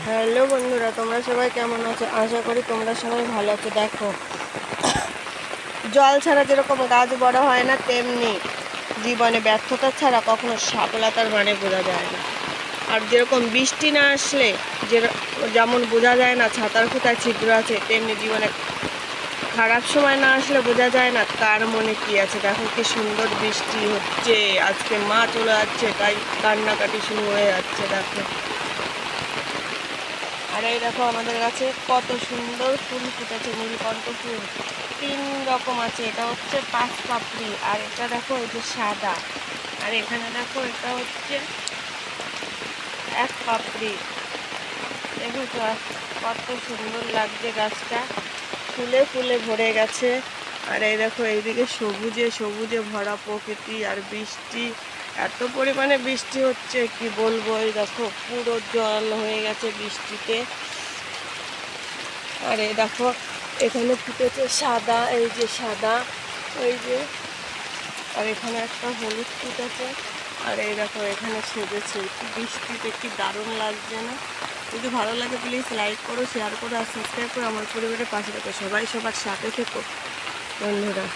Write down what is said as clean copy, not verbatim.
Hello বন্ধুরা, তোমরা সবাই কেমন আছো? আশা করি তোমরা সবাই ভালো আছো। দেখো, জল ছাড়া যেরকম গাছ বড় হয় না, তেমনি জীবনে ব্যর্থতা ছাড়া কখনো সফলতার মানে বোঝা যায় না। আর যেরকম বৃষ্টি না আসলে যে যেমন বোঝা যায় না ছাতার কোথায় ছিদ্র আছে, তেমনি জীবনে খারাপ সময় না আসলে বোঝা যায় না কার মনে কি আছে। দেখো কি সুন্দর বৃষ্টি হচ্ছে, আজকে মা চলে যাচ্ছে, তাই কান্নাকাটি শুরু হয়ে যাচ্ছে। দেখো, আর এই দেখো আমাদের কাছে কত সুন্দর ফুল ফুটেছে, নীলকণ্ঠ ফুল 3 রকম আছে। এটা হচ্ছে 5 পাপড়ি, আর এটা দেখো এই যে সাদা, আর এখানে দেখো এটা হচ্ছে 1 পাপড়ি। দেখেছো কত সুন্দর লাগছে, গাছটা ফুলে ফুলে ভরে গেছে। আর এই দেখো এইদিকে সবুজে সবুজে ভরা প্রকৃতি, আর বৃষ্টি, এত পরিমাণে বৃষ্টি হচ্ছে কি বলবো। এই দেখো পুরো জল হয়ে গেছে বৃষ্টিতে। আর এই দেখো এখানে ফুটেছে সাদা, এই যে সাদা, ওই যে, আর এখানে একটা হলুদ ফুটেছে। আর এই দেখো এখানে সেজেছে বৃষ্টিতে, কি দারুণ লাগছে না? যদি ভালো লাগে প্লিজ লাইক করো, শেয়ার করো আর সাবস্ক্রাইব করো। আমার পরিবারের পাশে থেকো, সবাই সবার সাথে থেকো বন্ধুরা।